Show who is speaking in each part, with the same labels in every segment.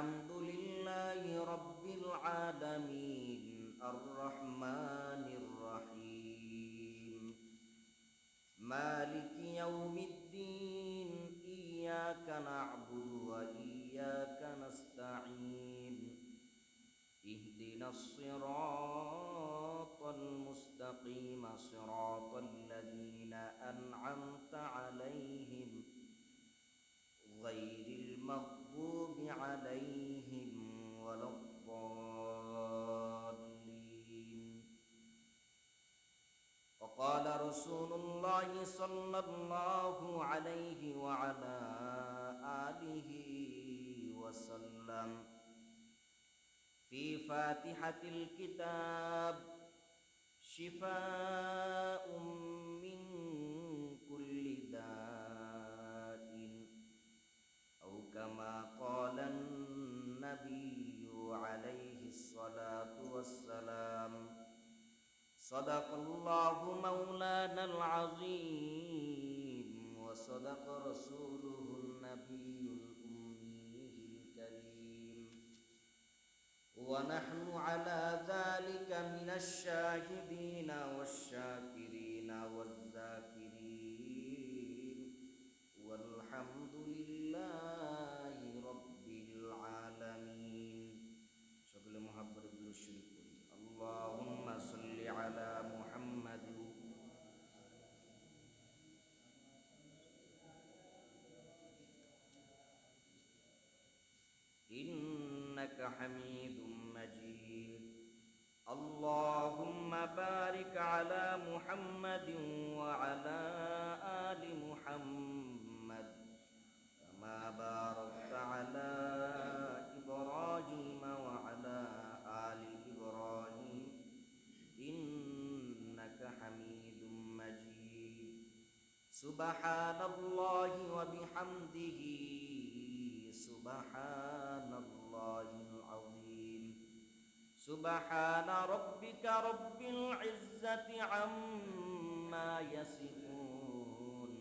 Speaker 1: الحمد لله رب العالمين الرحمن الرحيم مالك يوم الدين إياك نعبد وإياك نستعين اهدنا الصراط المستقيم صراط الذين أنعمت عليهم غير المغضوب عليهم ولا الضالين. وقال رسول الله صلى الله عليه وعلى آله وسلم في فاتحة الكتاب شفاء من كل داء أو كما قال النبي عليه الصلاة والسلام صدق الله مولانا العظيم وصدق رسوله النبي الأمي الكريم ونحن على ذلك من الشاهدين والشاكرين والذاكرين والحمد لله رب العالمين. সকলে মুহাব্বত দুরূদ শরীফ পড়ি। আল্লাহুম্মা সাল্লি আলা মুহাম্মাদ ইন্নাকা হামিদুম মাজিদ। اللهم بارك على محمد وعلى آل محمد كما باركت على إبراهيم وعلى آل إبراهيم إنك حميد مجيد. سبحان الله وبحمده سبحان الله العظيم. سبحان ربك رب العزة عما يصفون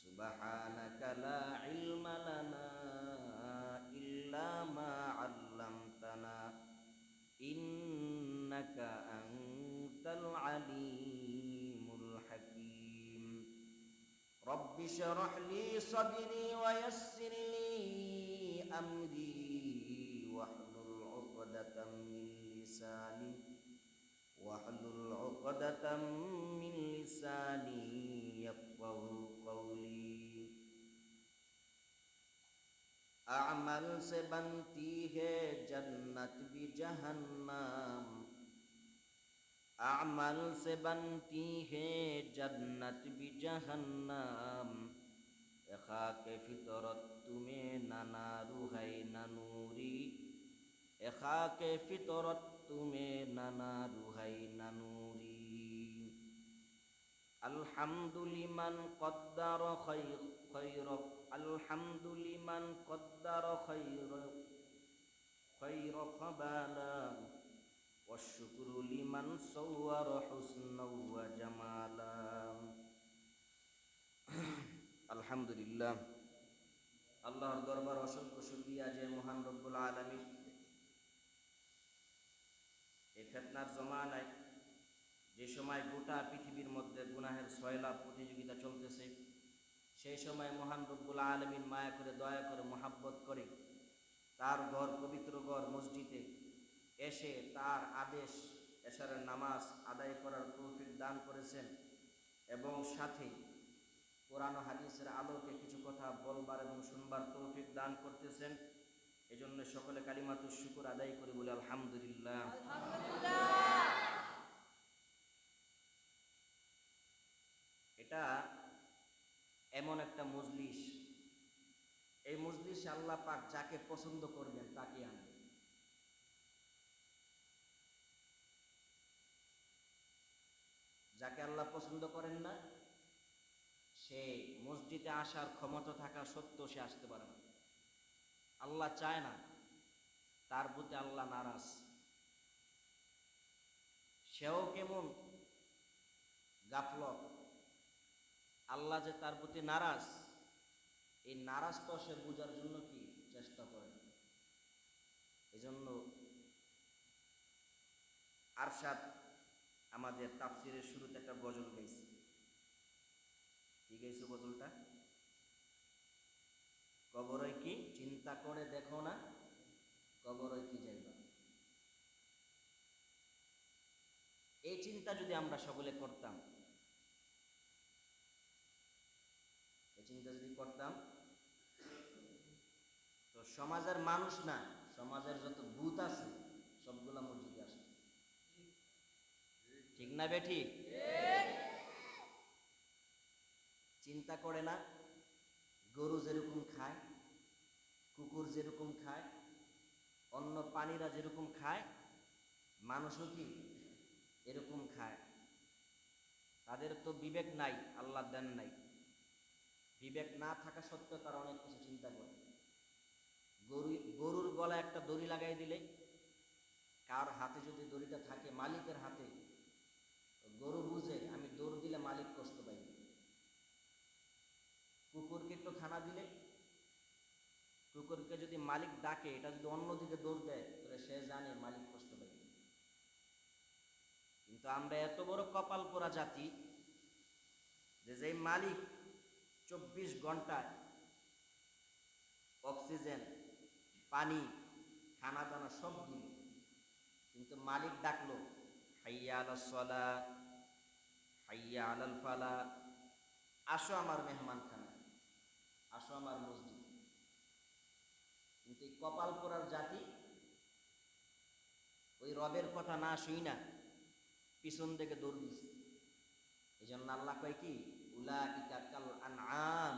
Speaker 1: سبحانك لا علم لنا إلا ما علمتنا إنك أنت العليم الحكيم. رب اشرح لي صدري ويسر لي أمري واحلل عقدة من لساني يفقهوا قولي. अमल से बनती है जन्नत भी जहन्नम अमल से बनती है जन्नत भी जहन्नम खाके फितरत तुम्हें नानारू है ननूरी खाके फितरत तुम्हें नानारू है ननूरी. अल्हम्दुलिमन क़द्दर खैर अल्हम्दुलिमन क़द्दर खैर क़बाला वश्शुक्रु लिमन सव्वर हुस्ना व जमाला. আলহামদুলিল্লাহ, আল্লাহর দরবার অসংখ্য শুকরিয়া যে মহান রব্বুল আলামিন এই ফিতনার জমানায় যে সময় গোটা পৃথিবীর মধ্যে গুনাহের সয়লাব প্রতিযোগিতা চলতেছে, সেই সময় মহান রব্বুল আলামিন মায়া করে দয়া করে মহাব্বত করে তার ঘর পবিত্র ঘর মসজিদে এসে তার আদেশ এশারের নামাজ আদায় করার তৌফিক দান করেছেন এবং সাথে কোরআন ও হাদিসের আলোকে কিছু কথা বলবার এবং শুনবার তৌফিক দান করতেছেন। এজন্য সকলে কালিমাতুশ শুকর আদায় করে বলি আলহামদুলিল্লাহ। এটা এমন একটা মজলিস, এই মজলিসে আল্লাহ পাক যাকে পছন্দ করবেন তাকে আনবেন। যাকে আল্লাহ পছন্দ করেন না সে মসজিদে আসার ক্ষমতা থাকা সত্ত্বেও সে আসতে পারে না। আল্লাহ চায় না, তার প্রতি আল্লাহ নারাজ। সেও কেমন গাফলত, আল্লাহ যে তার প্রতি নারাজ, এই নারাজটা সে বোঝার জন্য কি চেষ্টা করে। এজন্য আরশাদ আমাদের তাফসিরের শুরুতে একটা গজল গাইছে। কি গাইছো গজলটা? কবরই কি চিন্তা করে দেখো না, কবরই কি যাইবা। এই চিন্তা যদি আমরা সকলে করতাম, এই চিন্তা যদি করতাম, তো সমাজের মানুষ না, সমাজের যত ভূত আছে সবগুলা মসজিদে আসে। ঠিক না বেঠিক? চিন্তা করে না, গরু যেরকম খায়, কুকুর যেরকম খায়, অন্য প্রাণীরা যেরকম খায়, মানুষও কি এরকম খায়। তাদের তো বিবেক নাই, আল্লাহ দেন নাই। বিবেক না থাকা সত্ত্বেও তারা অনেক কিছু চিন্তা করে। গরুর গলায় একটা দড়ি লাগাই দিলে, কার হাতে যদি দড়িটা থাকে, মালিকের হাতে, গরু বুঝে আমি দৌড় দিলে মালিক কষ্ট পাইবে। কুকুরকে একটু খানা দিলে, কুকুরকে যদি মালিক ডাকে, এটা যদি অন্যদিকে দৌড় দেয়, তাহলে সে জানে মালিক কষ্ট পাইবে। কিন্তু আমরা এত বড় কপাল পোড়া জাতি যে যেই মালিক 24 ঘন্টায় অক্সিজেন, পানি, খানা দানা সব দিল, কিন্তু মালিক ডাকলো হাইয়া আলাস সালাহ, হাইয়া আলাল ফালাহ, আসো আমার মেহমান খানা, আসো আমার মসজিদ। কিন্তু এই কপাল পোড়ার জাতি ওই রবের কথা না শুই না পিছন থেকে দৌড় দিছে। এই জন্য আল্লাহ কয় কি, উলাইকা কাল আনআম,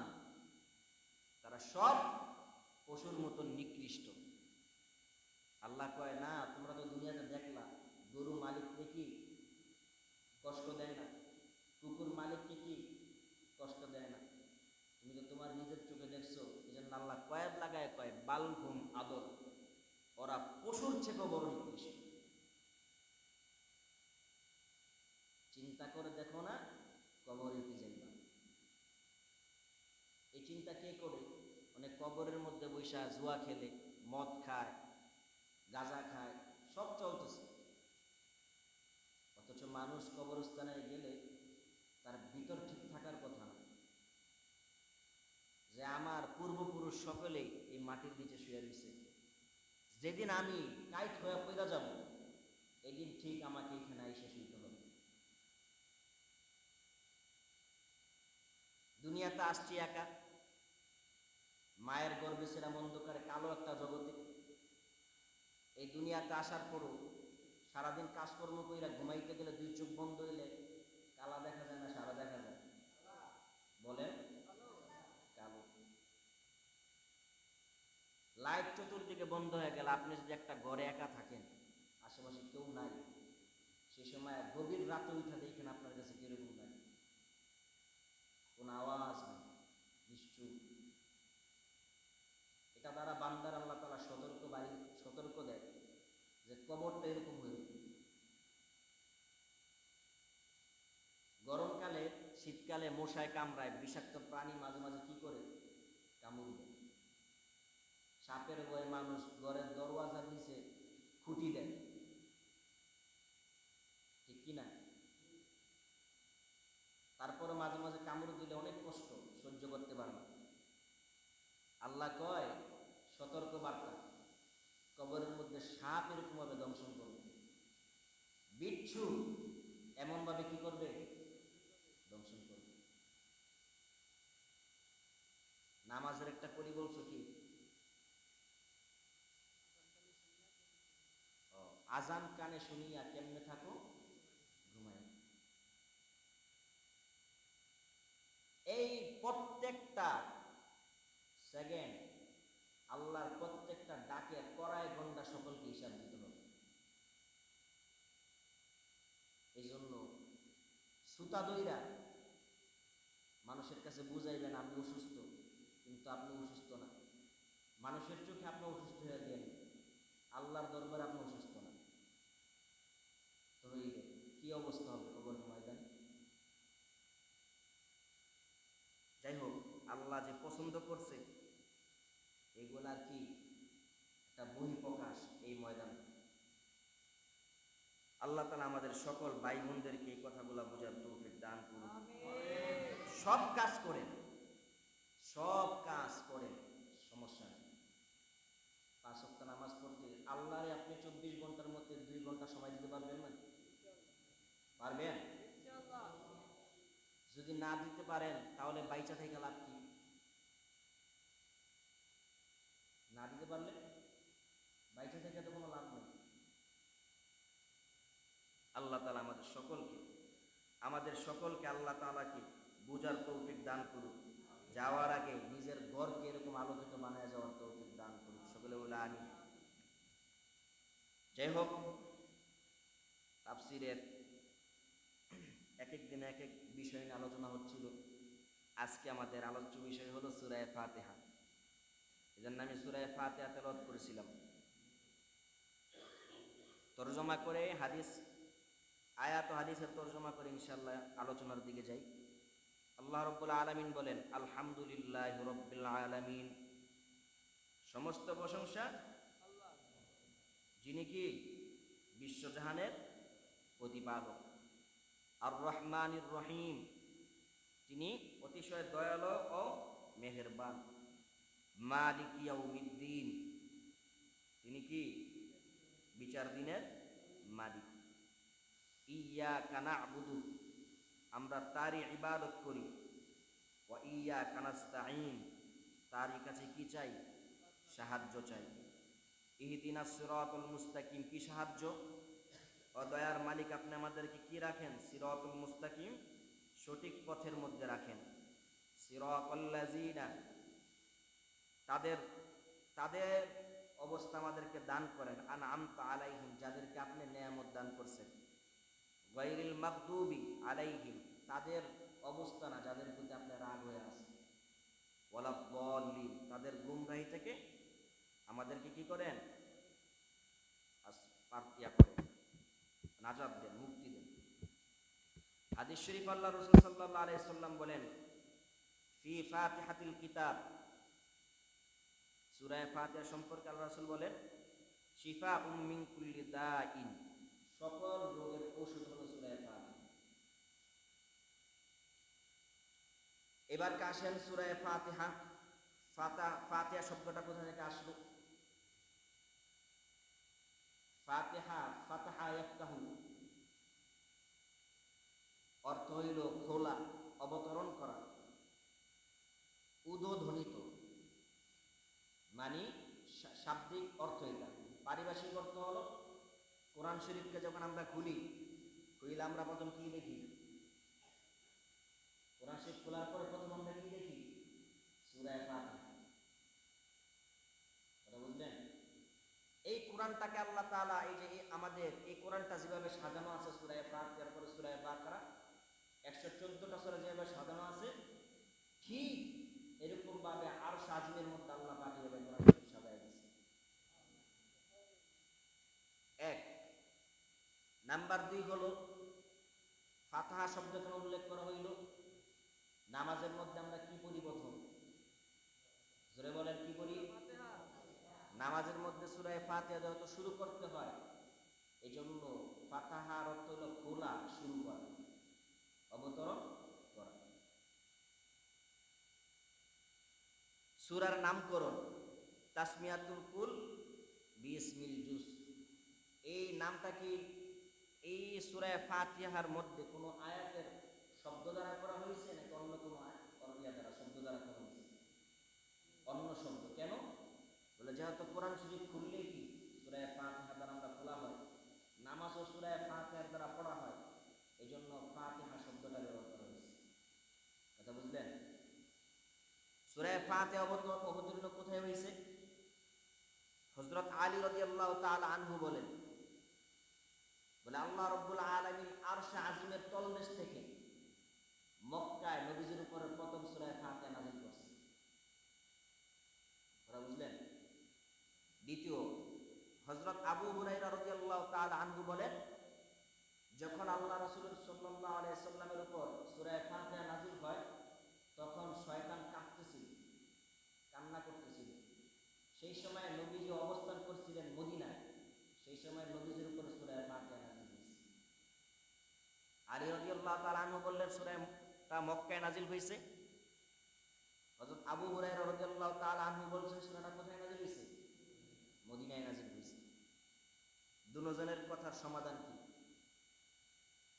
Speaker 1: তারা সব পশুর মতন নিকৃষ্ট। আল্লাহ কয় না, তোমরা তো দুনিয়াতে দেখলা গরু মালিককে কি কষ্ট দেয় না, কুকুর মালিককে কি কষ্ট দেয় না, তুমি তো তোমার নিজের চোখে দেখছো। এই জন্য আল্লাহ কয়েদ লাগায় কয় বালহুম আদর, ওরা পশুর চেয়েও বড় নিকৃষ্ট। চিন্তা করে দেখো না, কবরে কি যাইবা। এই চিন্তা কে করে? অনেক কবরের মধ্যে বৈশা জুয়া খেলে, মদ খায়, গাঁজা খায়, সব চলতেছে। অথচ মানুষ কবরস্থানে গেলে তার ভিতর ঠিক থাকার কথা না, যে আমার পূর্বপুরুষ সকলেই এই মাটির নিচে শুয়ে রয়েছে, যেদিন আমি কাইট হয়ে পয়দা যাব, এদিন ঠিক আমাকে এখানে এসে শুইতে হবে। দুনিয়াতে আসছি একা, মায়ের গর্ভে ছিলাম অন্ধকারে কালো একটা জগতে। এই দুনিয়াতে আসার পরও সারাদিন কাজকর্ম কইরা ঘুমাইতে গেলে দুই চোখ বন্ধ হইলে কালা দেখা যায় না সারা দেখা যায়? বলেন, কালো। লাইট চতুর্দিকে বন্ধ হয়ে গেল, আপনি যদি একটা ঘরে একা থাকেন, আশেপাশে কেউ নাই, সে সময় গভীর রাতে উঠা দেখেন আপনার কাছে কিরকম লাগে? কোন আওয়াজ নেই, নিশ্চুপ। এটা দ্বারা বান্দার আল্লাহ তাআলা সতর্ক দেয় যে কবরটা এরকম হয়ে। গরমকালে, শীতকালে মশায় কামড়ায়, বিষাক্ত প্রাণী মাঝে মাঝে কি করে? কামড় দেয়। সাপের ভয়ে মানুষ ঘরের দরওয়াজার নিচে খুঁটি দেয়, ঠিক কিনা? তারপরে মাঝে মাঝে কামড় দিলে অনেক কষ্ট সহ্য করতে পারে না। আল্লাহ কয় সতর্ক বার্তা, কবরের মধ্যে সাপ এরকম ভাবে দংশন করবে, বিচ্ছু এমন ভাবে কি করবে? দংশন করবে। নামাজের একটা কলি বলছো কি? আজান কানে শুনিয়া কেমনে থাকো? ঘুমায়। এই প্রত্যেকটা সেকেন্ড, আল্লাহর প্রত্যেকটা ডাকে কড়ায় গন্ডা সকলকে হিসাব দিতে হবে। এই জন্য সুতা দইরা মানুষের কাছে বুঝাইবেন আমি অসুস্থ, কিন্তু আপনি অসুস্থ না। মানুষের চোখে আপনি অসুস্থ হয়ে গেলেন, আল্লাহর দরবারে আপনি অসুস্থ না। তো হইলে কি অবস্থা হবে কবরের ময়দানে? যাই হোক, আল্লাহ যে পছন্দ করছে এগুলার কি একটা বহিঃপ্রকাশ, এই ময়দান। আল্লাহ তাআলা আমাদের সকল ভাই বোনদেরকে এই কথাগুলো বোঝার তৌফিক দান করুন। সব কাজ করেন, সমস্যা নেই। 5 ওয়াক্ত নামাজ পড়তে আল্লাহরে আপনি 24 ঘন্টার মধ্যে 2 ঘন্টা সময় দিতে পারবেন না? পারবেন? যদি না দিতে পারেন তাহলে বাইচা থেকে লাভ কি? না দিতে পারলে বাইচা থেকে তো কোনো লাভ নেই। আল্লাহ তাআলা আমাদের সকলকে আল্লাহ তাআলাকে বুঝার তৌফিক দান করুন। যাওয়ার আগে নিজের ঘরকে এরকম আলোকিত বানায় যাওয়ার তৌফিক দান করুন। সকলে বলে আমিন। যাই হোক, তাফসীরের এক এক দিনে এক এক বিষয় নিয়ে আলোচনা হচ্ছিল। আজকে আমাদের আলোচ্য বিষয় হলো সূরা ফাতিহা। এজন্য আমি সূরা ফাতিহা তেলাওয়াত করেছিলাম। তরজমা করে আয়াত ও হাদিসের তরজমা করে ইনশাআল্লাহ আলোচনার দিকে যাই। আল্লাহ রাব্বুল আলামিন বলেন, আলহামদুলিল্লাহি রাব্বিল আলামিন। সমস্ত প্রশংসা যিনি কি বিশ্বজাহানের প্রতিপালক। আর রহমানির রহিম, তিনি অতিশয় দয়ালু ও মেহেরবান। মালিক ইয়াউমিদ্দিন, তিনি কি বিচার দিনের মালিক। ইয়্যাকা না'বুদু, আমরা তারই ইবাদত করি। ওয়া ইয়্যাকা নাস্তাঈন, তারই কাছে কি চাই? সাহায্য চাই। ইহদিনাস সিরাতাল মুস্তাকিম, কি সাহায্য? ও দয়ার মালিক, আপনি আমাদেরকে কি রাখেন? সিরাতুল মুস্তাকিম, সঠিক পথের মধ্যে রাখেন। সিরাতাল্লাযিনা, তাদের অবস্থা আমাদেরকে দান করেন। আনআমতা আলাইহিম, যাদেরকে আপনি নেয়ামত দান করছেন। গায়রিল মাগদুবি আলাইহিম, তাদের অবস্থা না যাদের প্রতি আপনি রাগ হয়ে আছেন। ওয়ালাদ-দাল্লিন, তাদের গুমরাহি থেকে আমাদেরকে কি করেন? করেন, নাজাত দেন, মুক্তি দেন। হাদিস শরীফ আল্লাহ রাসূল সাল্লাল্লাহু আলাইহি সাল্লাম বলেন, ফি ফাতিহাতিল কিতাব, সূরা ফাতিহা সম্পর্কে আল্লাহ রাসূল বলেন, শিফাউম মিন কুল্লি দাইন, সকল রোগের ওষুধ হলো সূরা ফাতিহা। এবার আসেন সূরা ফাতিহা। ফাতিহা শব্দটা কোথা থেকে আসলো? ফাতিহা, ফাতাহা ইয়াফতাহু, অর্থ হইল খোলা, অবতরণ করা, উদ্বোধনিত, মানে শাব্দিক অর্থ এটা। পারিভাষিক অর্থ হলো, কোরআন শরীফকে যখন আমরা খুলি আমরা প্রথম কি দেখি? কোরআন শরীফ খোলার পরে প্রথম আমরা কি দেখি? সূরা ফাতিহা। কথা বুঝলেন? এই কোরআনটাকে আল্লাহ তাআলা, এই যে আমাদের এই কোরআনটা যেভাবে সাজানো আছে, সূরা ফাতিহার পরে সূরা বাকারা, 114টা সূরা যেভাবে সাজানো আছে, ঠিক এরকম ভাবে আরশ আজিমের মধ্যে আল্লাহ পাক এভাবে কোরআন শরীফ সাজায় দিয়েছে। এক নাম্বার 2 হলো, ফাতিহা শব্দটা উল্লেখ করা হইল নামাজের মধ্যে আমরা কি পড়ি? প্রথম জোরে বলেন, কি পড়ি? নামাজের মধ্যে সূরা ফাতিহা যত শুরু করতে হয়, এই জন্য ফাতিহার অর্থ হলো খোলা, শুরু করা, অবতরণ করা। সূরার নামকরণ তাসমিয়াতুল কুল বিসমিল জুজ। এই নামটা কি এই সূরা ফাতিহার মধ্যে কোনো আয়াতের শব্দ দ্বারা করা হয়েছে নাকি অন্য কোনো দ্বারা শব্দ দ্বারা করা হয়েছে? অন্য শব্দ। কেন? বলে যেহেতু কোরআন শরীফ খুললেই কি সূরা ফাতিহা দ্বারা আমরা খোলা হয়, নামাজও সূরা ফাতিহার দ্বারা পড়া হয়, এই জন্য ফাতিহা শব্দটা ব্যবহার করা হয়েছে। কথা বুঝলেন? সূরা ফাতিহা অবতীর্ণ কোথায় হয়েছে? হযরত আলী রাদিয়াল্লাহু তাআলা আনহু বলে আল্লাহ রাব্বুল আলামিন আরশে আজিমের তলদেশ থেকে মক্কায় নবীজির উপরে প্রথম সূরা ফাতিহা নাযিল করছেন। আপনারা বুঝলেন? দ্বিতীয়, হযরত আবু হুরায়রা রাদিয়াল্লাহু তাআলা আনহু বলেন, যখন আল্লাহ রাসূল সাল্লাল্লাহু আলাইহি সাল্লামের উপর সূরা ফাতিহা নাযিল হয়, তখন শয়তান কাঁপতেছিল, কান্না করতেছিল। সেই সময় নবীজি অবস্থান করছিলেন মদিনায়। রাদিয়াল্লাহু তাআলা আনহু বললেন সূরাটা মক্কায় নাজিল হয়েছে। হযরত আবু হুরায়রা রাদিয়াল্লাহু তাআলা আনহু বলছেন সূরাটা কোথায় নাজিল হয়েছে? মদিনায় নাজিল হয়েছে। দুজনের কথার সমাধান কি?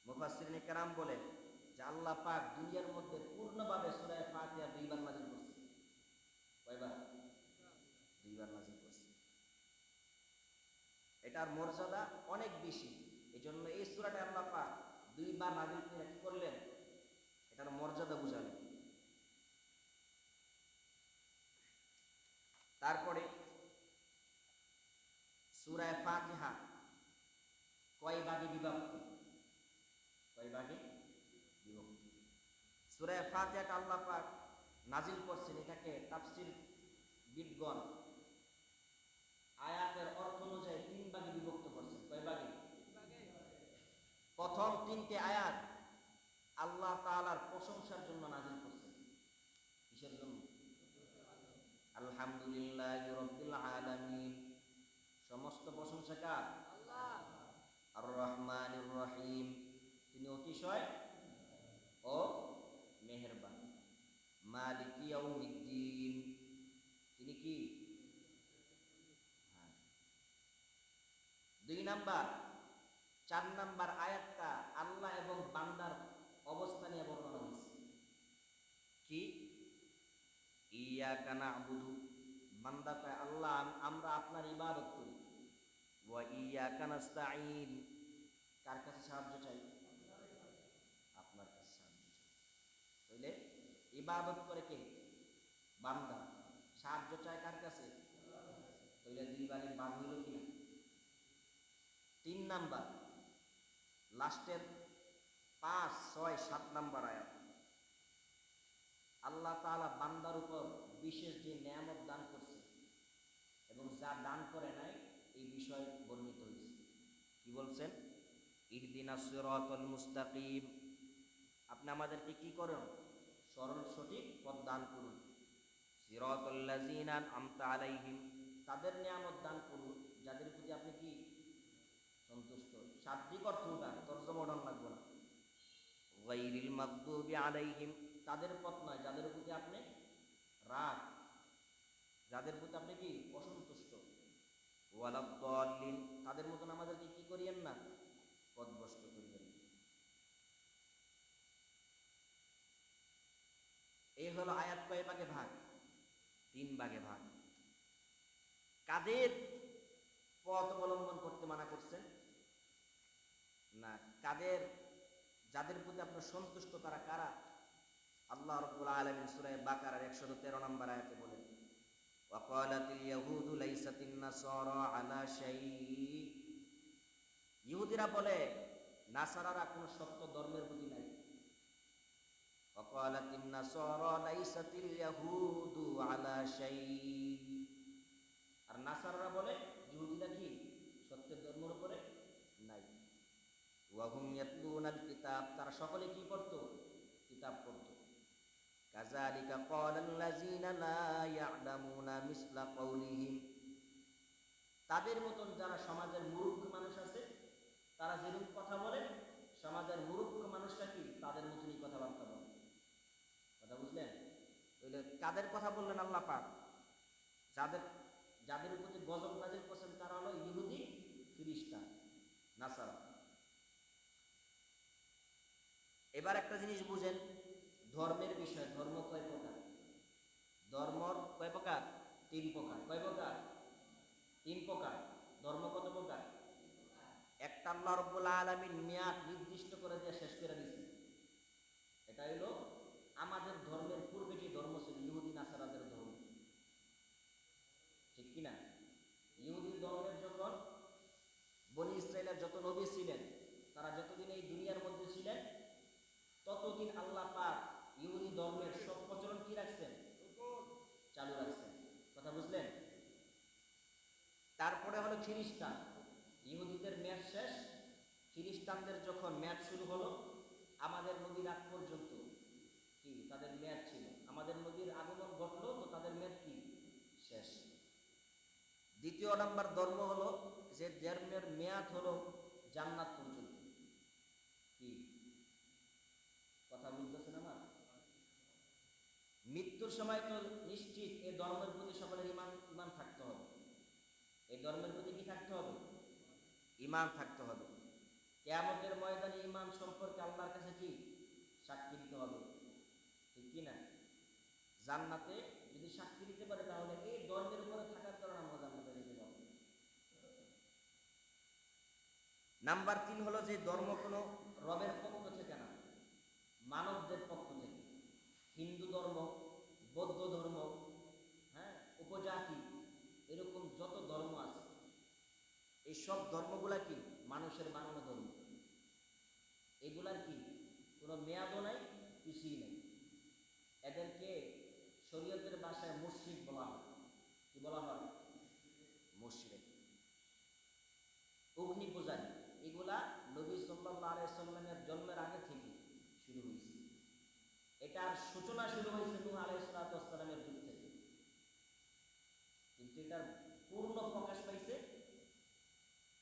Speaker 1: মুফাসসিরিনে কেরাম বলেন যে আল্লাহ পাক দুনিয়ার মধ্যে পূর্ণভাবে সূরা ফাতিহা দুইবার নাজিল করছে। কয়বার? দুইবার নাজিল করছে। এটার মর্যাদা অনেক বেশি। এজন্য এই সূরাটা আল্লাহ পাক দুইবার নাজিল করে কি করলেন? এটার মর্যাদা বুঝালেন। তারপরে সূরা ফাতিহা কয় ভাগে বিভক্ত? কয় ভাগে বিভক্ত? সূরা ফাতিহাটা আল্লাহ পাক নাজিল করছেন, এটাকে তাফসীর বিদগণ আয়াতের অর্থ অনুযায়ী তিন ভাগে বিভক্ত করছেন। কয় ভাগে? প্রথম তিনটে আয়াত আল্লাহ তাআলার প্রশংসার জন্য নাজিল করছেন। কিসের জন্য? আলহামদুলিল্লাহি রাব্বিল আলামিন, সমস্ত প্রশংসা কার? আল্লাহ। আর রহমানির রহিম, তিনি অতিশয় ও মেহেরবান। মালিকি ইয়াউমিদ্দিন, তিনি কি? দুই নাম্বার 4 নাম্বার আয়াতটা আল্লাহ এবং বান্দার অবস্থা নিয়ে বর্ণনা হয়েছে। কি? ইয়াকা না'বুদু, বান্দা কয় আল্লাহ আমরা আপনার ইবাদত করি। ওয়া ইয়াকা নাস্তাঈন, কার কাছে সাহায্য চাই? আপনার কাছে সাহায্য চাই। তাইলে ইবাদত করে কে? বান্দা। সাহায্য চায় কার কাছে? তাইলে দুই বারের বাদ হইল কিনা? 3 নাম্বার লাস্টের 5, 6, 7 নাম্বার আয়াত আল্লাহ তাআলা বান্দার উপর বিশেষ যে নেয়ামত দান করছে এবং যা দান করে নাই এই বিষয় বর্ণিত হয়েছে। কি বলছেন? ইহদিনাস সিরাতাল মুস্তাকিম, আপনি আমাদেরকে কি করেন? সরল সঠিক পথ দান করুন। সিরাতাল লাযিনা আন'আমতা আলাইহিম, তাদের নিয়ামত দান করুন যাদের প্রতি আপনি কি সন্তুষ্ট। শাব্দিক অর্থ ওটা, তরজমা ওঠান লাগবে না। গায়রিল মাগদুবি আলাইহিম, তাদের পথ নয় যাদের প্রতি আপনি রাগ, যাদের প্রতি আপনি কি অসন্তুষ্ট। ওয়ালাদ-দাল্লিন, তাদের মতন আমাদেরকে কি করিয়েন না, পথভ্রষ্ট করিবেন। এই হলো আয়াত কয় ভাগে ভাগ? 3 ভাগে ভাগ। কাদের পথ অবলম্বন করতে মানা করছেন? না, কাদের, যাদের প্রতি আপনার সন্তুষ্ট তারা কারা? আল্লাহ রাব্বুল আলামিন সূরা বাকারার 113 নম্বর আয়াতে বলেন, ওয়াকালাতিল ইয়াহুদু লাইসাতিন নাসারা আলা শাই, ইহুদিরা বলে নাসারারা কোনো সত্য ধর্মের প্রতি নাই। ওয়াকালাতিন নাসারা লাইসাতিল ইয়াহুদু আলা শাই, আর নাসারারা বলে ইহুদিরা কি সত্যের ধর্মের উপরে নাই। ওয়াহুম ইয়াতলুনাল কিতাব, তারা সকলে কি পড়তো? কিতাব পড়তো। কাযালিকা ক্বালাল্লাযীনা লা ইয়া'লামুনা মিসলা কাওলিহিম, তাদের মতন যারা সমাজের মূর্খ মানুষ আছে তারা যেরকম কথা বলে সমাজের মূর্খ মানুষরা কি তাদের মতনই কথাবার্তা বলে। কথা বুঝলেন? তাহলে কাদের কথা বললেন আল্লাহ পাক? যাদের যাদের প্রতি গজব নাযিল করছেন তারা হলো ইহুদি, খ্রিস্টান, নাসারা। এবার একটা জিনিস বুঝেন, ধর্মের বিষয়। ধর্ম কয় প্রকার? ধর্ম কয় প্রকার? 3 প্রকার। কয় প্রকার? 3 প্রকার। ধর্ম কত প্রকার? একটা আল্লাহ রাব্বুল আলামিন মেয়াদ নির্দিষ্ট করে দিয়ে শেষ করে দিয়েছে। এটা হলো আমাদের ধর্মের পূর্বে যে ধর্ম ছিল ইহুদি নাসারাদের ধর্ম, ঠিক কিনা? ইহুদি ধর্মের যখন বনি ইসরাইলের যত নবী ছিলেন তারা যতদিন এই দুনিয়ার মধ্যে ছিলেন ততদিন আল্লাহ পাক ইহুদি ধর্মের সব প্রচলন কি রাখছেন? চালু রাখছেন। কথা বুঝলেন? তারপরে হলো খ্রিস্টান, ইহুদিদের মেয়াদ শেষ, খ্রিস্টানদের যখন মেয়াদ শুরু হলো আমাদের নবীর আগ পর্যন্ত কি তাদের মেয়াদ ছিল। আমাদের নবীর আগমন ঘটলো তো তাদের মেয়াদ কি শেষ। দ্বিতীয় নাম্বার ধর্ম হলো যে ধর্মের মেয়াদ হলো জান্নাত পর্যন্ত। কি? মৃত্যুর সময় তো নিশ্চিত এই ধর্মের প্রতি সকলের ইমান ইমান থাকতে হবে। এই ধর্মের প্রতি কি থাকতে হবে? ইমান থাকতে হবে। কিয়ামতের ময়দানে ইমান সম্পর্কে আল্লাহর কাছে কি সাক্ষী দিতে হবে, ঠিক কি না? জান্নাতে যদি সাক্ষী দিতে পারে তাহলে এই ধর্মের উপরে থাকার কারণে আমরা জান্নাতে যেতে পারবো। নাম্বার 3 হলো যে ধর্ম কোনো রবের পক্ষ থেকে না, মানবদের পক্ষ থেকে। হিন্দু ধর্ম, বৌদ্ধ ধর্ম, হ্যাঁ, উপজাতি, এরকম যত ধর্ম আছে এই সব ধর্মগুলা কি মানুষের বানানো ধর্ম। এগুলার কি কোনো মেয়াদও নাই, কিছুই নাই। এদেরকে শরীয়তের ভাষায় মুশরিক বলা হয়। কি বলা হয়? মুশরিক। অগ্নি পূজারী, এগুলা নবী সাল্লাল্লাহু আলাইহি সাল্লামের জন্মের আগে থেকে শুরু হয়েছে। এটার সূচনা শুরু হয়েছে নূহ আলাইহিস সালামের যুগ থেকে, কিন্তু এটার পূর্ণ প্রকাশ পাইছে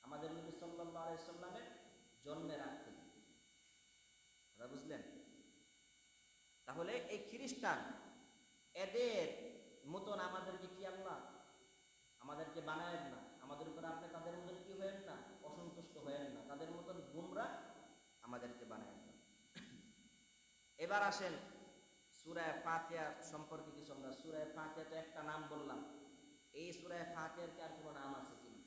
Speaker 1: আমাদের নবী সাল্লাল্লাহু আলাইহি সাল্লামের জন্মের আগ থেকে। আপনারা বুঝলেন? তাহলে এই খ্রিস্টান এদের মতন আমাদেরকে কি আল্লাহ আমাদেরকে বানায়েন না, আমাদের উপর আপনি তাদের মতন কি হয়েন না, অসন্তুষ্ট হয়েন না, তাদের মতন গুমরা আমাদেরকে বানায়েন না। এবার আসেন সূরা ফাতিহা সম্পর্কে কিছু আমরা। সূরা ফাতিহা তো একটা নাম বললাম, এই সূরা ফাতিহার কি আর কোনো নাম আছে কিনা?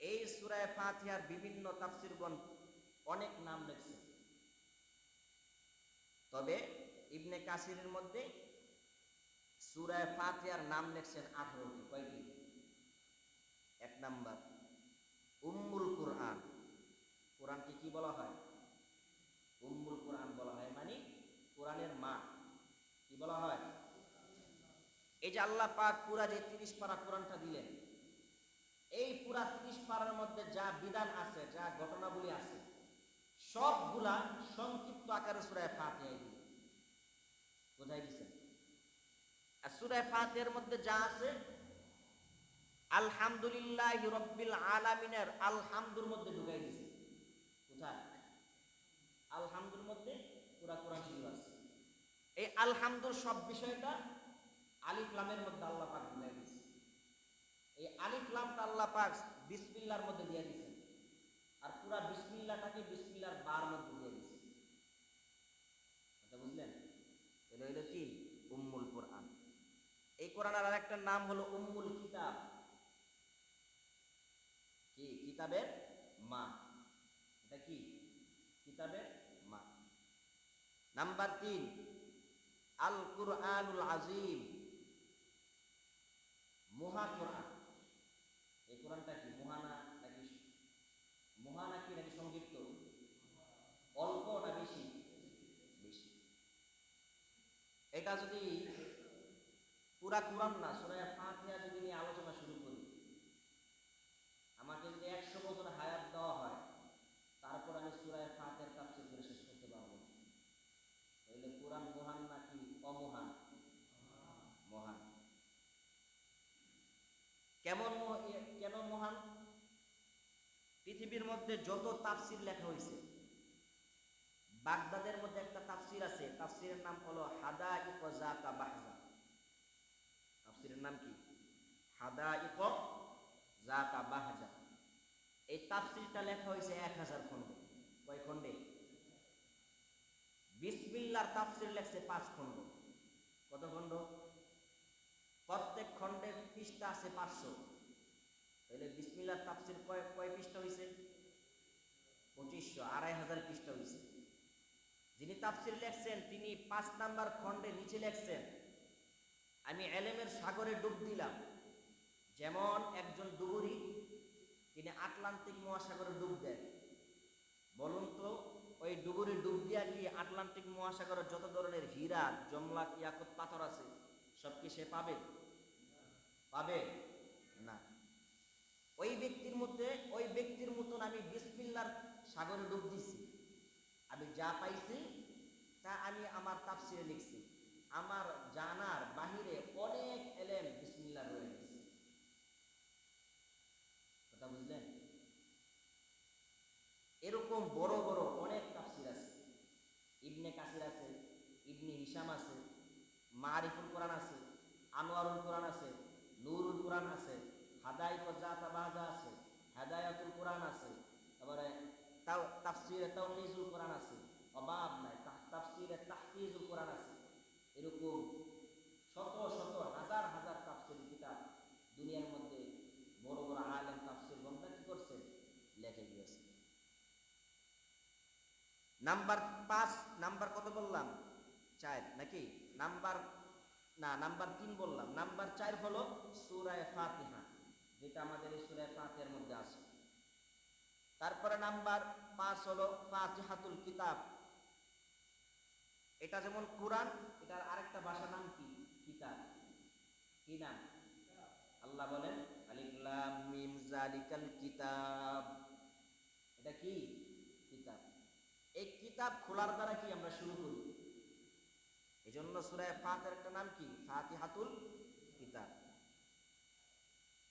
Speaker 1: এই সূরা ফাতিহার বিভিন্ন তাফসীরগণ অনেক নাম লিখছে, তবে ইবনে কাসিরের মধ্যে সূরা ফাতিহার নাম লিখছেন 18টি। কয়টি? 1 নাম্বার উম্মুল কুরআন। কোরআনকে কি বলা হয়? উম্মুল কুরআন বলা হয়, মানে কোরআনের মা। কি বলা হয়? এই যে আল্লাহ পাক পুরা যে 30 পারা কোরআনটা দিলেন, এই পুরা 30 পারার মধ্যে যা বিধান আছে, যা ঘটনাবলী আছে, সবগুলা সংক্ষিপ্ত আকারে সূরা ফাতিহায় দিলেন। কোথায় দিছেন? আর সূরা ফাতিহার মধ্যে যা আছে, আলহামদুলিল্লাহি রাব্বিল আলামিনের আলহামদুর মধ্যে ঢুকাই দিছে। কোথায়? আলহামদুর মধ্যে পুরা কোরআন শরীফ আছে। এই আলহামদুর সব বিষয়টা আলিফ লামের মধ্যে আল্লাহ পাক ঢুকাই দিছে। এই আলিফ লামটা আল্লাহ পাক বিসমিল্লাহর মধ্যে দিয়ে দিয়েছেন, আর পুরা বিসমিল্লাহটাকে বিসমিল্লাহর বার মধ্যে দিয়ে দিয়েছেন। এটা বুঝলেন? এটা হইল কি? উম্মুল কোরআন। এই কোরআনের আরেকটা নাম হলো উম্মুল কিতাব। কি? কিতাবের মা। এটা কি? কিতাবের মা। নাম্বার 3 আল কুরআনুল আযীম, মহা কোরআন। এই কোরআনটা কি মহানা নাকি নাকি সংক্ষিপ্ত? অল্প না বেশি? বেশি। এটা যদি পুরা কোরআন না, সূরা ফাতিহা যদি নিয়ে আলোচনা শুরু করি, আমাকে যদি 100 বছর হায়াত দেওয়া হয়, তারপর আমি সূরা ফাতিহার তাফসীর করে শেষ করতে পারবো না। তাহলে কোরআন মহান নাকি অমহান? মহান। কেন মহান? পৃথিবীর মধ্যে যত তাফসীর লেখা হয়েছে, বাগদাদের মধ্যে একটা তাফসীর আছে, তাফসীরের নাম হলো হাদাইক যাতা বাহজা। তাফসীরের নাম কি? হাদাইক যাতা বাহজা। এই তাফসীরটা লেখা হয়েছে 1000 খণ্ডে। কয় খণ্ডে? বিসমিল্লাহর তাফসীর লেখছে 5 খণ্ড। কত খণ্ড? প্রত্যেক খণ্ডের পৃষ্ঠা আছে 500। তাহলে বিসমিল্লাহর তাফসীর কয় পৃষ্ঠা হয়েছে? 2500, 2500 পৃষ্ঠা হয়েছে। যিনি তাফসীর লেখছেন তিনি 5 নাম্বার খণ্ডে নিচে লেখছেন, আমি এলেমের সাগরে ডুব দিলাম যেমন একজন ডুবুরি তিনি আটলান্টিক মহাসাগরে ডুব দেন। বলুন তো, ওই ডুবুরি ডুব দিয়া কি আটলান্টিক মহাসাগরের যত ধরনের হীরা, জমলাক, ইয়াকুত, পাথর আছে সব কি সে পাবে? পাবে না। ওই ব্যক্তির মতন আমি বিসমিল্লাহর সাগরে ডুব দিছি, আমি যা পাইছি তা আমি আমার তাফসীরে লিখছি। আমার জানার বাহিরে অনেক এলেম বিসমিল্লাহ রয়ে গেছে। কথা বুঝলেন? এরকম বড় বড় অনেক তাফসীর আছে। ইবনে কাসির আছে, ইবনে হিশাম আছে, মারিফুল কোরআন আছে, আনোয়ারুল কোরআন আছে, নুরুল কোরআন আছে, হাদাইত জাতা বাজা আছে, হেদায়াতুল কোরআন আছে, তারপরে তাফসিরে তাওহিজুল কোরআন আছে, অভাব নাই, তাফসিরে তাহফিজুল কোরআন আছে। এরকম শত শত হাজার হাজার তাফসির কিতাব দুনিয়ার মধ্যে বড় বড় আলেম তাফসির গণরা কি করছে, লেখে গিয়েছে। নাম্বার 5, নাম্বার কত বললাম, 4 নাকি? নাম্বার 3 বললাম। নাম্বার 4 হলো সূরা ফাতিহা, যেটা আমাদের এই সূরা ফাতিহার মধ্যে আছে। তারপরে নাম্বার 5 হলো ফাতিহাতুল কিতাব। এটা যেমন কোরআন, এটার আরেকটা ভাষা নাম কি? কিতাব। কি নাম? আল্লাহ বলেন আলিফ লাম মিম যালিকাল কিতাব। এটা কি? কিতাব। এই কিতাব খোলার দ্বারা কি আমরা শুরু করি, এই জন্য সূরা ফাতিহার একটা নাম কি? ফাতিহাতুল কিতাব।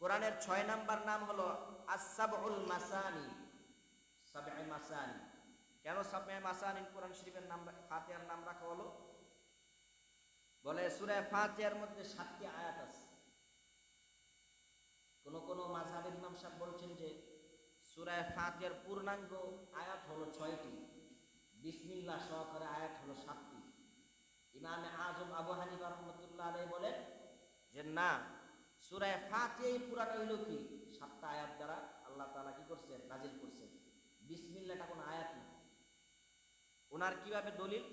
Speaker 1: কোরআনের 6 নাম্বার নাম হলো আস-সাবউল মাসানি, সাবঈ মাসানি। কেন সাবঈ মাসানি কোরআন শরীফের নাম, ফাতিহার নাম রাখা হলো? বলে সূরা ফাতিহার মধ্যে 7টি আয়াত আছে। কোন মাযহাবের ইমাম সাহেব বলছেন যে সূরা ফাতিহার পূর্ণাঙ্গ আয়াত হলো 6টি, বিসমিল্লাহ সহকারে আয়াত হলো 7টি। ইমামে আযম আবু হানিফা রাহমাতুল্লাহ আলাইহি বলেন যে না, সূরা ফাতিহাই পুরাটা হইল কি 7টা আয়াত দ্বারা আল্লাহ তাআলা কি করছেন, নাজিল করছেন। বিসমিল্লাহটা কোন আয়াত না। ওনার কিভাবে দলিল?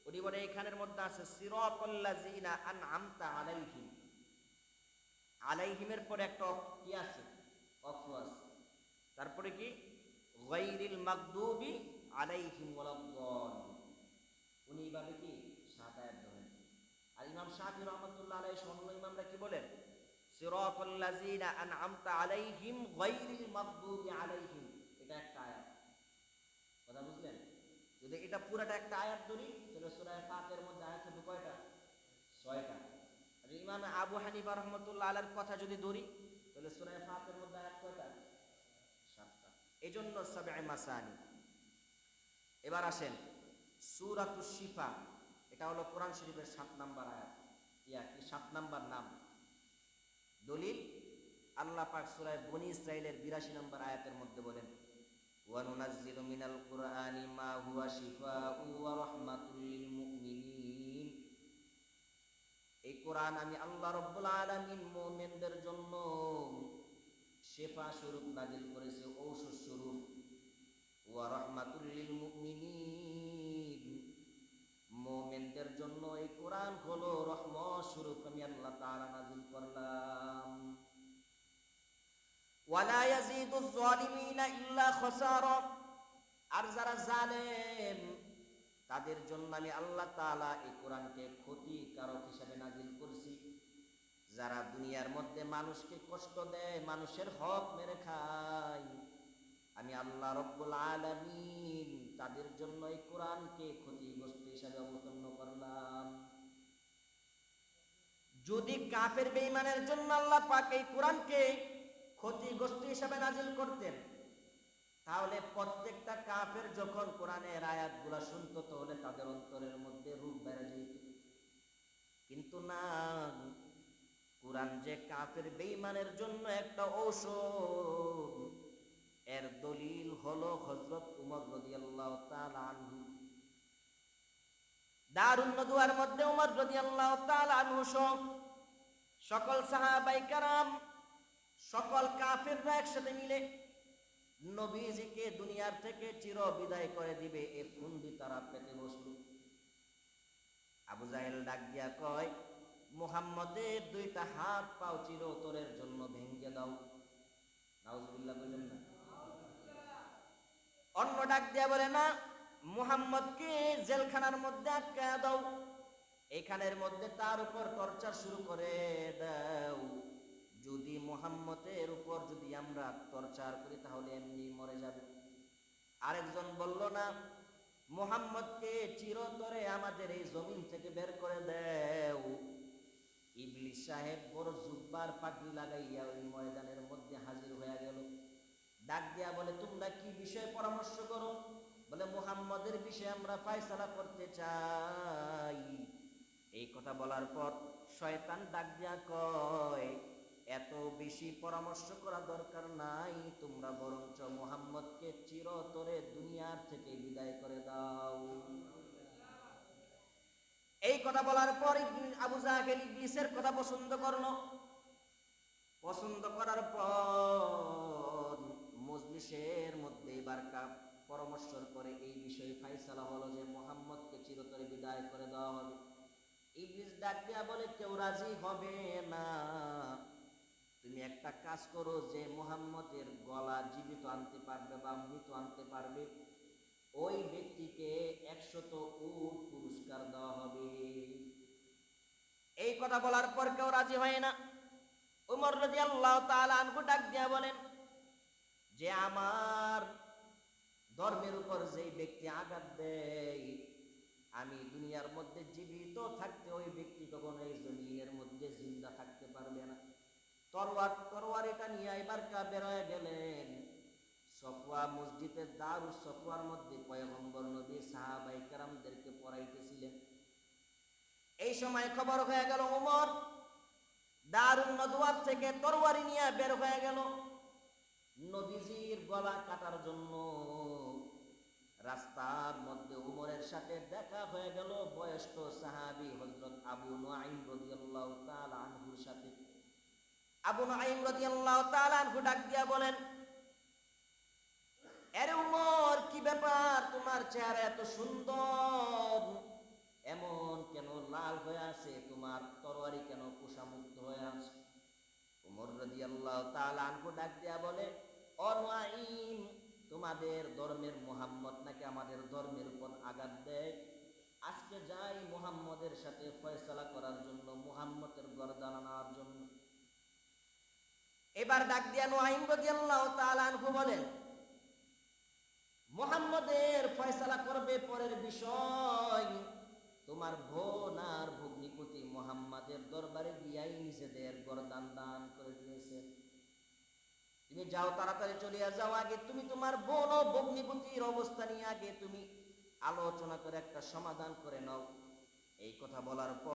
Speaker 1: উনি বলে এখানের মধ্যে আছে সিরাতাল্লাযিনা আনআমতা আলাইহিম, আলাইহিমের পরে একটা কি আছে, অক্ষ আছে। তারপরে কি গায়রিল মাগদুবি আলাইহিম ওয়ালাদ-দাল্লিন। উনি এইভাবে কি 7 আয়াত ধরেন। আর ইমাম শাফি রাহমাতুল্লাহ আলাইহি অন্য ইমামরা কি বলেন, সিরাতাল্লাযিনা আনআমতা আলাইহিম গায়রিল মাগদুবি আলাইহিম, এটা একটা আয়াত। কথা বুঝলেন? যদি এটা পুরাটা একটা আয়াত ধরি তাহলে সূরা ফাতিহার মধ্যে আয়াত হবে কয়টা? 6টা। আর ইমাম আবু হানিফা রাহমাতুল্লাহ আলাইহির কথা যদি ধরি তাহলে সূরা ফাতিহার মধ্যে আয়াত কয়টা? 7টা। এজন্য সাবঈ মাসানি। এবার আসেন সূরাতুশ শিফা, এটা হলো কোরআন শরীফের 7 নাম্বার আয়াত, কি 7 নাম্বার নাম। দলিল আল্লাহ পাক সূরা বনী ইসরাঈলের 82 নাম্বার আয়াতের মধ্যে বলেন ওয়া নুনাজ্জিলু মিনাল কুরআনি মা হুয়া শিফাউ ওয়া রাহমাতুল লিল মুমিনিন। এই কোরআন আমি আল্লাহ রাব্বুল আলামিন মুমিনদের জন্য শিফা স্বরূপ নাজিল করেছি, ঔষধ স্বরূপ। ওয়া রাহমাতুল লিল মুমিনিন, মুমিনদের জন্য এই কোরআন হলো রহমত স্বরূপ আমি আল্লাহ তাআলা নাজিল করলাম। ওয়ালা ইয়াজিদুজ জালিমিনা ইল্লা খাসারা, আর যারা জালেম তাদের জন্য আমি আল্লাহ তাআলা এই কোরআনকে ক্ষতিকারক হিসেবে নাজিল করছি। যারা দুনিয়ার মধ্যে মানুষকে কষ্ট দেয়, মানুষের হক মেরে খায়, আমি আল্লাহ রাব্বুল আলামিন তাদের জন্য এই কোরআনকে ক্ষতিগ্রস্ত হিসেবে অবতীর্ণ করলাম। যদি কাফের বেঈমানের জন্য আল্লাহ পাক এই কোরআনকে ক্ষতিগ্রস্ত হিসেবে নাজিল করতেন, তাহলে প্রত্যেকটা কাফের যখন কোরআনের আয়াতগুলো শুনতো তাহলে তাদের অন্তরের মধ্যে রূপ বেড়ে যেত। কিন্তু না, কোরআন যে কাফের বেঈমানের জন্য একটা ঔষধ, এর দলিল হলো হযরত উমর রাদিয়াল্লাহু তাআলা আনহু। দারুন নদওয়ার মধ্যে উমর রাদিয়াল্লাহু তাআলা আনহু সকল সাহাবায়ে কেরাম, সকল কাফেররা একসাথে মিলে নবীজিকে দুনিয়ার থেকে চির বিদায় করে দিবে, এই ফুন্দি তারা পেতে বসল। আবু জাহেল ডাক দিয়া কয়, মুহাম্মদের 2টা হাত পাও চিরতরের জন্য ভেঙে দাও। নাউজুবিল্লাহ বলেন না। অন্য ডাক দিয়া বলে না, মুহাম্মদকে জেলখানার মধ্যে আটকায়া দাও, এখানের মধ্যে তার উপর টর্চার শুরু করে দাও। যদি মুহাম্মদের উপর যদি আমরা টর্চার করি তাহলে এমনি মরে যাবে। আরেকজন বলল না, মুহাম্মদকে চিরতরে আমাদের এই জমিন থেকে বের করে দাও। ইবলিস সাহেব বড় জুব্বার পাগড়ি লাগাইয়া ওই ময়দানের মধ্যে হাজির হয়ে গেল। ডাক দিয়া বলে, তোমরা কি বিষয়ে পরামর্শ করো? বলে, মুহাম্মদের বিষয়ে আমরা ফয়সালা করতে চাই। এই কথা বলার পর শয়তান ডাক দিয়া কয়, এত বেশি পরামর্শ করা দরকার নাই, তোমরা বরঞ্চ মুহাম্মদকে চিরতরে দুনিয়ার থেকে বিদায় করে দাও। এই কথা বলার পর আবু জাহেল ইবলিসের কথা পছন্দ করলো। পছন্দ করার পর মজলিসের মধ্যে এবার পরামর্শ করে এই বিষয়ে ফাইসালা হলো যে মুহাম্মদকে চিরতরে বিদায় করে দেওয়া হবে। ইবলিস ডাক দিয়া বলে, কেউ রাজি হবে না। তুমি একটা কাজ করো, যে মুহাম্মদের গলা জীবিত আনতে পারবে বা মৃত আনতে পারবে, ওই ব্যক্তিকে 100 উট পুরস্কার দেওয়া হবে। এই কথা বলার পর কেউ রাজি হয় না। উমর রাদিয়াল্লাহু তাআলা আনহু ডাক দিয়া বলেন যে আমার ধর্মের উপর যেই ব্যক্তি আঘাত দেয়, আমি দুনিয়ার মধ্যে জীবিত থাকতে ওই ব্যক্তি কখনো এই জমিনের মধ্যে জিন্দা থাকতে পারবে না। তরোয়ার এটা নিয়ে এবার বের হয়ে গেলেন। সফওয়া মসজিদের দারুস সফওয়ার মধ্যে পয়গম্বর নবী সাহাবায়ে কেরামদেরকে পড়াইতেছিলেন। এই সময় খবর হয়ে গেল উমর দারুন নদওয়ার থেকে তরবারি নিয়ে বের হয়ে গেল নবীজির গলা কাটার জন্য। রাস্তার মধ্যে উমরের সাথে দেখা হয়ে গেল বয়স্ক সাহাবী হযরত আবু নুআইম রাদিয়াল্লাহু তাআলা আনহুর সাথে। আবু নুআইম রাদিয়াল্লাহু তাআলা আনহু ডাক দিয়া বলেন, আরে উমর, কি ব্যাপার, তোমার চেহারা এত সুন্দর, এমন কেন লাল হয়ে আছে, তোমার তরবারি কেন কুশামুক্ত হয়ে আছে? উমর রাদিয়াল্লাহু তাআলা আনহু ডাক দিয়া বলে, ও নুআইম, তোমাদের ধর্মের মুহাম্মদ নাকি আমাদের ধর্মের উপর আঘাত দেয়। আজকে যাই মুহাম্মদের সাথে ফয়সালা করার জন্য, মুহাম্মদের গর্দান আনার জন্য। এবার ডাক দিয়া নুআইম রাদিয়াল্লাহু তাআলা আনহু বলেন, মুহাম্মদের ফয়সালা করবে পরের বিষয়। তোমার বোন আর ভগ্নিপতি মুহাম্মাদের দরবারে গিয়াই নিজেদের গর্দান দান করে দিয়েছে। তুমি যাও, তাড়াতাড়ি চলিয়া যাও, আগে তুমি তোমার বোন ও ভগ্নিপতির অবস্থা নিয়ে আগে তুমি আলোচনা করে একটা সমাধান করে নাও। এই কথা বলার পর